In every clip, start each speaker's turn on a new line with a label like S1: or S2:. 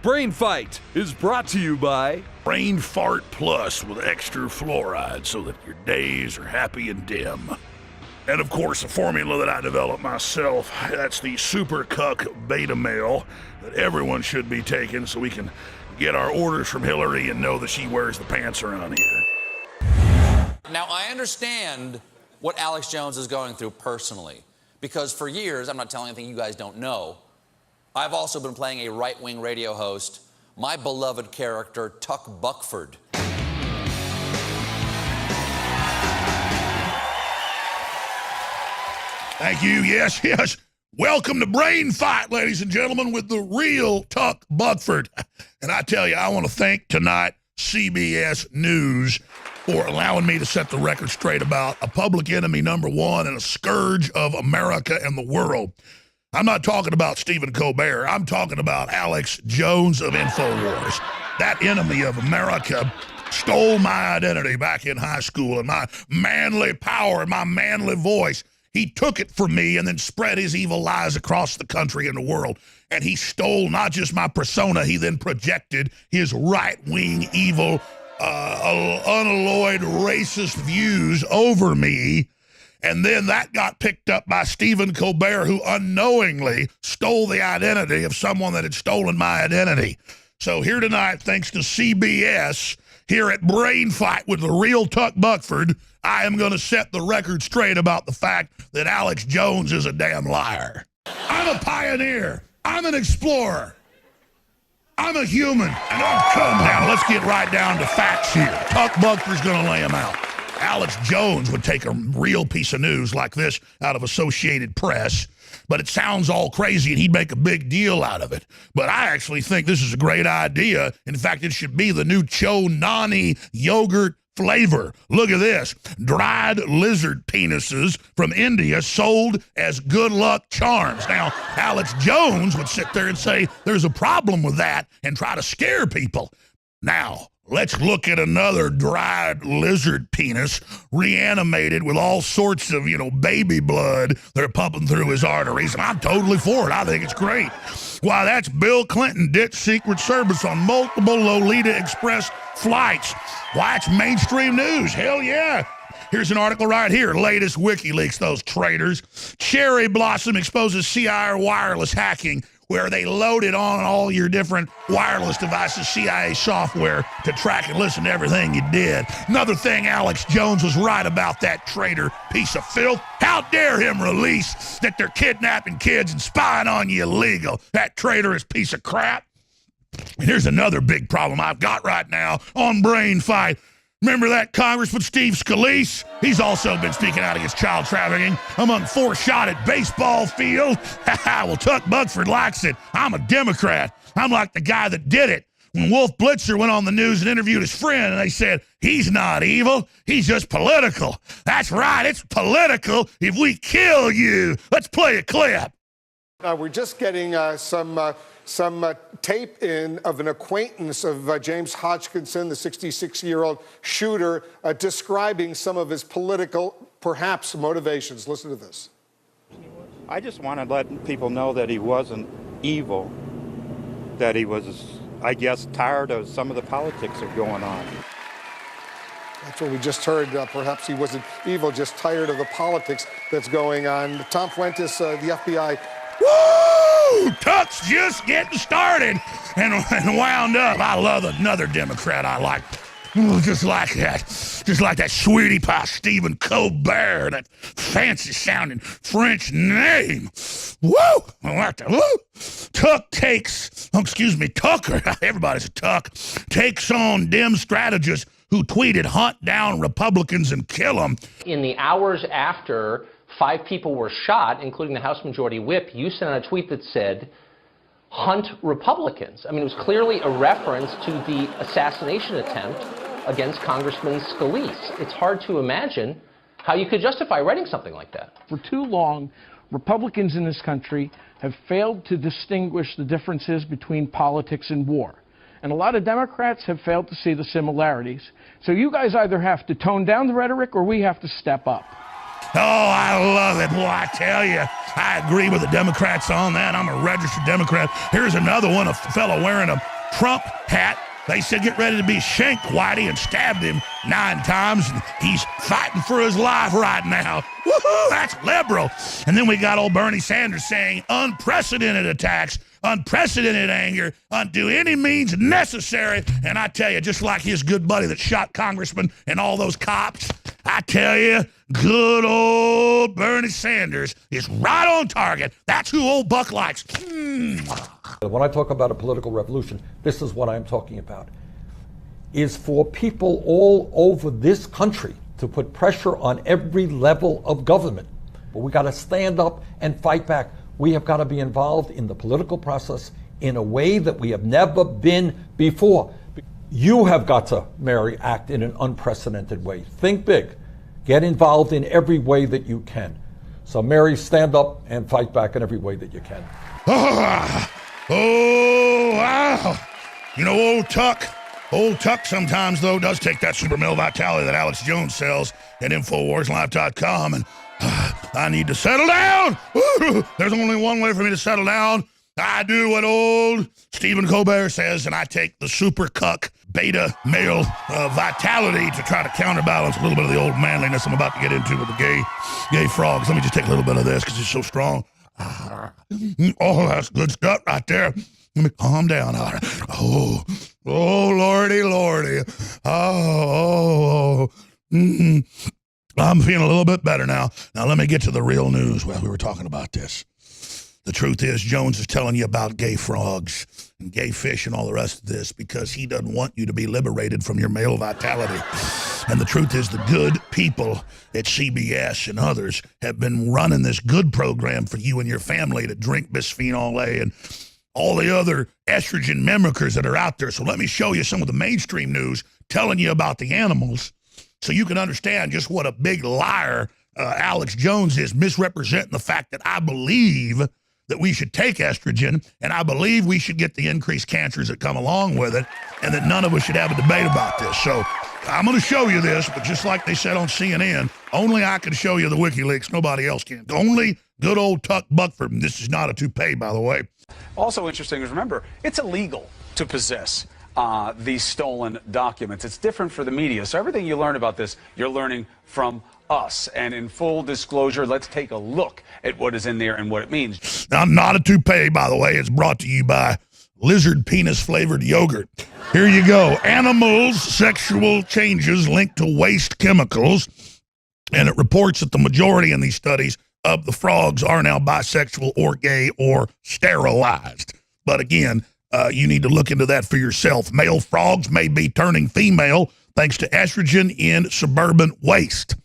S1: Brain Fight is brought to you by
S2: Brain Fart Plus with extra fluoride so that your days are happy and dim. And of course, a formula that I developed myself, that's the Super Cuck Beta Male that everyone should be taking so we can get our orders from Hillary and know that she wears the pants around here.
S3: Now, I understand what Alex Jones is going through personally, because for years, I'm not telling anything you guys don't know, I've also been playing a right-wing radio host, my beloved character, Tuck Buckford.
S2: Thank you. Yes. Welcome to Brain Fight, ladies and gentlemen, with the real Tuck Buckford. And I tell you, I want to thank tonight CBS News for allowing me to set the record straight about a public enemy number one and a scourge of America and the world. I'm not talking about Stephen Colbert. I'm talking about Alex Jones of InfoWars. That enemy of America stole my identity back in high school and my manly power and my manly voice. He took it from me and then spread his evil lies across the country and the world. And he stole not just my persona, he then projected his right-wing, evil, unalloyed racist views over me. And then that got picked up by Stephen Colbert, who unknowingly stole the identity of someone that had stolen my identity. So here tonight, thanks to CBS, here at Brain Fight with the real Tuck Buckford, I am going to set the record straight about the fact that Alex Jones is a damn liar. I'm a pioneer. I'm an explorer. I'm a human, and I've come now. Let's get right down to facts here. Tuck Buckford's going to lay them out. Alex Jones would take a real piece of news like this out of Associated Press, but it sounds all crazy and he'd make a big deal out of it. But I actually think this is a great idea. In fact, it should be the new Cho Nani yogurt flavor. Look at this. Dried lizard penises from India sold as good luck charms. Now, Alex Jones would sit there and say there's a problem with that and try to scare people. Now, let's look at another dried lizard penis reanimated with all sorts of, baby blood that are pumping through his arteries. And I'm totally for it. I think it's great. Why, that's Bill Clinton ditched Secret Service on multiple Lolita Express flights. Why, it's mainstream news. Hell yeah. Here's an article right here. Latest WikiLeaks, those traitors. Cherry Blossom exposes CIA wireless hacking, where they loaded on all your different wireless devices, CIA software, to track and listen to everything you did. Another thing, Alex Jones was right about that traitor piece of filth. How dare him release that they're kidnapping kids and spying on you illegal. That traitorous piece of crap. And here's another big problem I've got right now on Brain Fight. Remember that Congressman Steve Scalise? He's also been speaking out against child trafficking among four-shot at baseball field. Well, Tuck Buckford likes it. I'm a Democrat. I'm like the guy that did it. When Wolf Blitzer went on the news and interviewed his friend, and they said, he's not evil, he's just political. That's right, it's political if we kill you. Let's play a clip.
S4: We're just getting some tape in of an acquaintance of James Hodgkinson, the 66-year-old shooter, describing some of his political, perhaps, motivations. Listen to this.
S5: I just want to let people know that he wasn't evil, that he was, I guess, tired of some of the politics that are going on.
S4: That's what we just heard. Perhaps he wasn't evil, just tired of the politics that's going on. Tom Fuentes, the FBI.
S2: Woo! Tuck's just getting started and wound up. I love another Democrat I like. Ooh, just like that sweetie pie Stephen Colbert, that fancy-sounding French name. Woo! I like that. Woo! Tucker, everybody's a Tuck, takes on Dem strategists who tweeted, hunt down Republicans and kill them.
S6: In the hours after 5 people were shot, including the House Majority Whip, you sent out a tweet that said, hunt Republicans. I mean, it was clearly a reference to the assassination attempt against Congressman Scalise. It's hard to imagine how you could justify writing something like that.
S7: For too long, Republicans in this country have failed to distinguish the differences between politics and war. And a lot of Democrats have failed to see the similarities. So you guys either have to tone down the rhetoric or we have to step up.
S2: Oh, I love it. Boy, I tell you, I agree with the Democrats on that. I'm a registered Democrat. Here's another one, a fellow wearing a Trump hat. They said get ready to be shanked, Whitey, and stabbed him 9 times. And he's fighting for his life right now. Woohoo, that's liberal. And then we got old Bernie Sanders saying unprecedented attacks, unprecedented anger, do any means necessary. And I tell you, just like his good buddy that shot congressmen and all those cops, I tell you, good old Bernie Sanders is right on target. That's who old Buck likes.
S8: When I talk about a political revolution, this is what I'm talking about, is for people all over this country to put pressure on every level of government. But we got to stand up and fight back. We have got to be involved in the political process in a way that we have never been before. You have got to, Mary, act in an unprecedented way. Think big. Get involved in every way that you can. So, Mary, stand up and fight back in every way that you can.
S2: Oh, wow. You know, old Tuck sometimes, though, does take that super male vitality that Alex Jones sells at InfoWarsLive.com, and I need to settle down. There's only one way for me to settle down. I do what old Stephen Colbert says, and I take the super cuck beta male vitality to try to counterbalance a little bit of the old manliness I'm about to get into with the gay frogs. Let me just take a little bit of this because it's so strong. Oh, that's good stuff right there. Let me calm down. Oh, lordy. I'm feeling a little bit better now. Now let me get to the real news. Well, we were talking about this. The truth is, Jones is telling you about gay frogs and gay fish and all the rest of this because he doesn't want you to be liberated from your male vitality. And the truth is, the good people at CBS and others have been running this good program for you and your family to drink bisphenol A and all the other estrogen mimickers that are out there. So let me show you some of the mainstream news telling you about the animals so you can understand just what a big liar Alex Jones is, misrepresenting the fact that I believe that we should take estrogen, and I believe we should get the increased cancers that come along with it, and that none of us should have a debate about this. So I'm going to show you this, but just like they said on CNN, only I can show you the WikiLeaks. Nobody else can. Only good old Tuck Buckford. And this is not a toupee, by the way.
S9: Also interesting is, remember, it's illegal to possess these stolen documents. It's different for the media. So everything you learn about this, you're learning from us. And in full disclosure, let's take a look at what is in there and what it means.
S2: Now, not a toupee, by the way. It's brought to you by lizard penis-flavored yogurt. Here you go. Animals' sexual changes linked to waste chemicals. And it reports that the majority in these studies of the frogs are now bisexual or gay or sterilized. But again, you need to look into that for yourself. Male frogs may be turning female thanks to estrogen in suburban waste.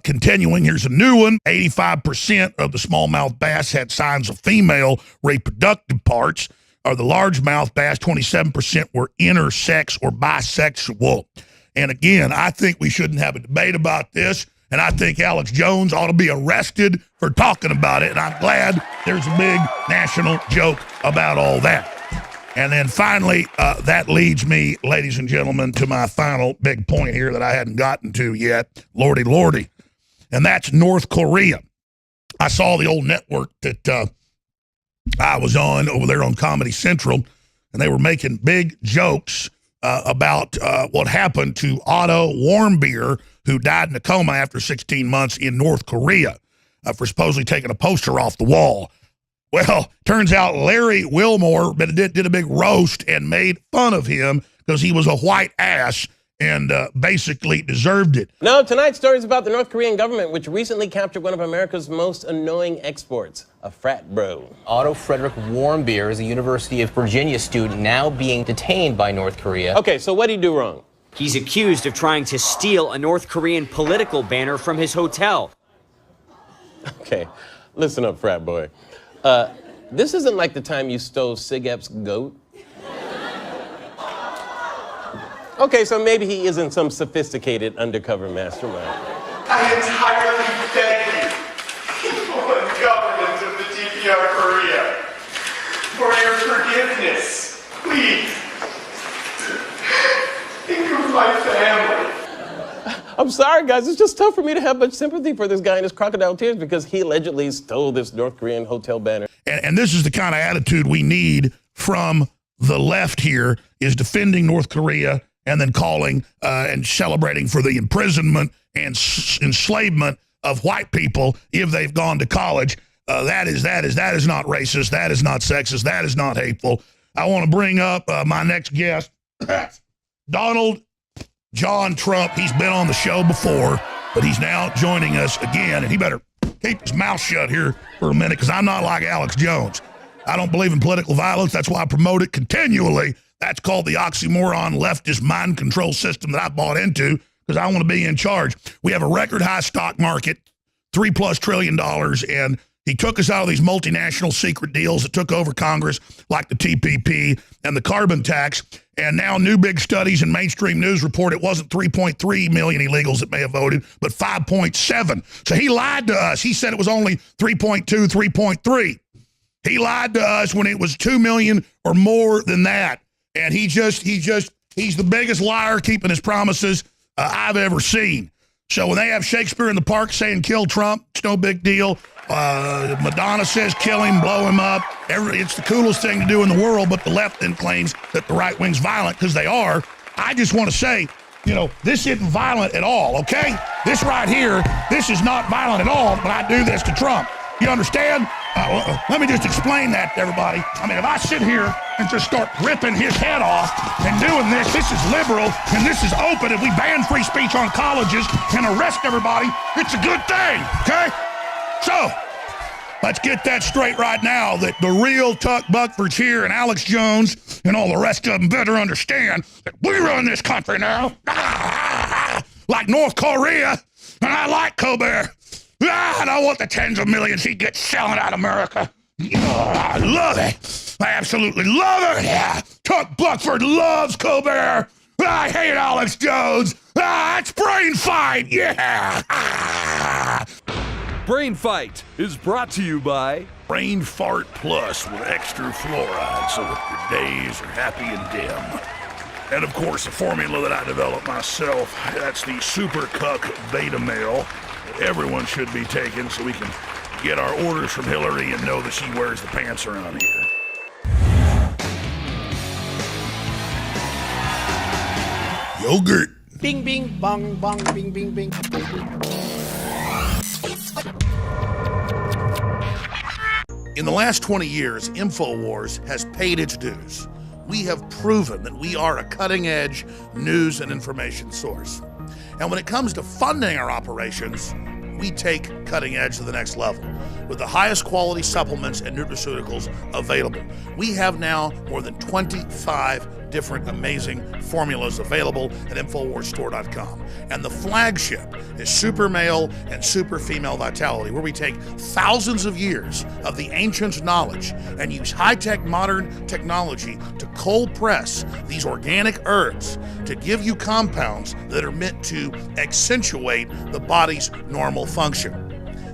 S2: Continuing, here's a new one. 85% of the smallmouth bass had signs of female reproductive parts, or the largemouth bass, 27% were intersex or bisexual. And again, I think we shouldn't have a debate about this, and I think Alex Jones ought to be arrested for talking about it, and I'm glad there's a big national joke about all that. And then finally, that leads me, ladies and gentlemen, to my final big point here that I hadn't gotten to yet. Lordy. And that's North Korea. I saw the old network that I was on over there on Comedy Central, and they were making big jokes about what happened to Otto Warmbier, who died in a coma after 16 months in North Korea for supposedly taking a poster off the wall. Well, turns out Larry Wilmore did a big roast and made fun of him because he was a white ass and basically deserved it.
S10: No, tonight's story is about the North Korean government, which recently captured one of America's most annoying exports, a frat bro.
S11: Otto Frederick Warmbier is a University of Virginia student now being detained by North Korea.
S10: Okay, so what did he do wrong?
S12: He's accused of trying to steal a North Korean political banner from his hotel.
S10: Okay, listen up, frat boy. This isn't like the time you stole Sigep's goat. Okay, so maybe he isn't some sophisticated undercover mastermind.
S13: I entirely beg you, people and government of the DPR Korea, for your forgiveness. Please, think of my family.
S10: I'm sorry, guys. It's just tough for me to have much sympathy for this guy in his crocodile tears because he allegedly stole this North Korean hotel banner.
S2: And this is the kind of attitude we need from the left here is defending North Korea and then calling and celebrating for the imprisonment and enslavement of white people if they've gone to college. That is not racist. That is not sexist. That is not hateful. I want to bring up my next guest, Donald John Trump. He's been on the show before, but he's now joining us again, and he better keep his mouth shut here for a minute, because I'm not like Alex Jones. I don't believe in political violence. That's why I promote it continually. That's called the oxymoron leftist mind control system that I bought into, because I want to be in charge. We have a record high stock market, $3+ trillion, and he took us out of these multinational secret deals that took over Congress, like the TPP and the carbon tax. And now new big studies and mainstream news report it wasn't 3.3 million illegals that may have voted, but 5.7. So he lied to us. He said it was only 3.2, 3.3. He lied to us when it was 2 million or more than that. And he's the biggest liar keeping his promises I've ever seen. So when they have Shakespeare in the Park saying kill Trump, it's no big deal. Madonna says kill him, blow him up. It's the coolest thing to do in the world, but the left then claims that the right wing's violent, because they are. I just want to say, this isn't violent at all, okay? This right here, this is not violent at all, but I do this to Trump. You understand? Let me just explain that to everybody. I mean, if I sit here and just start ripping his head off and doing this is liberal and this is open. If we ban free speech on colleges and arrest everybody, it's a good thing, okay? So, let's get that straight right now, that the real Tuck Buckford's here, and Alex Jones and all the rest of them better understand that we run this country now, like North Korea, and I like Colbert. And I want the tens of millions he gets selling out America. I love it. I absolutely love it. Yeah. Tuck Buckford loves Colbert. I hate Alex Jones. It's Brain Fight. Yeah.
S1: Brain Fight is brought to you by
S2: Brain Fart Plus with extra fluoride, so that your days are happy and dim. And of course, a formula that I developed myself. That's the Super Cuck Beta Male. Everyone should be taken, so we can get our orders from Hillary and know that she wears the pants around here. Yogurt.
S14: Bing, bing, bong, bong, bing, bing, bing.
S2: In the last 20 years, InfoWars has paid its dues. We have proven that we are a cutting-edge news and information source. And when it comes to funding our operations, we take cutting edge to the next level with the highest quality supplements and nutraceuticals available. We have now more than 25 different amazing formulas available at InfoWarsStore.com. And the flagship is Super Male and Super Female Vitality, where we take thousands of years of the ancients' knowledge and use high-tech modern technology to cold press these organic herbs to give you compounds that are meant to accentuate the body's normal function.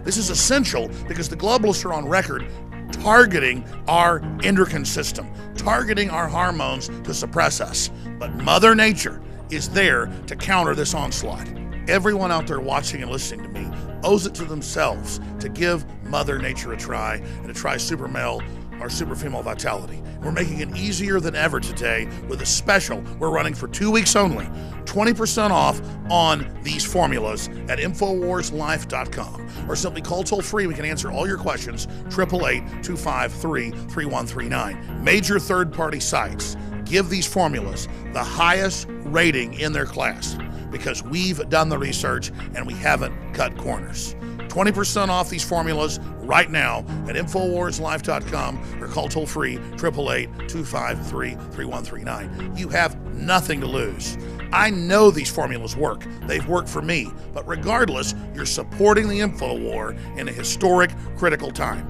S2: This is essential because the globalists are on record targeting our endocrine system, targeting our hormones to suppress us. But Mother Nature is there to counter this onslaught. Everyone out there watching and listening to me owes it to themselves to give Mother Nature a try and to try Super Male or Super Female Vitality. We're making it easier than ever today with a special we're running for 2 weeks only. 20% off on these formulas at InfoWarsLife.com, or simply call toll free. We can answer all your questions, 888-253-3139. Major third-party sites give these formulas the highest rating in their class because we've done the research and we haven't cut corners. 20% off these formulas right now at InfoWarsLife.com, or call toll free 888-253-3139. You have nothing to lose. I know these formulas work. They've worked for me. But regardless, you're supporting the InfoWar in a historic, critical time.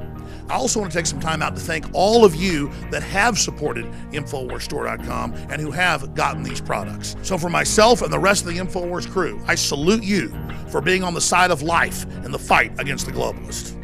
S2: I also want to take some time out to thank all of you that have supported InfoWarsStore.com and who have gotten these products. So for myself and the rest of the InfoWars crew, I salute you for being on the side of life in the fight against the globalists.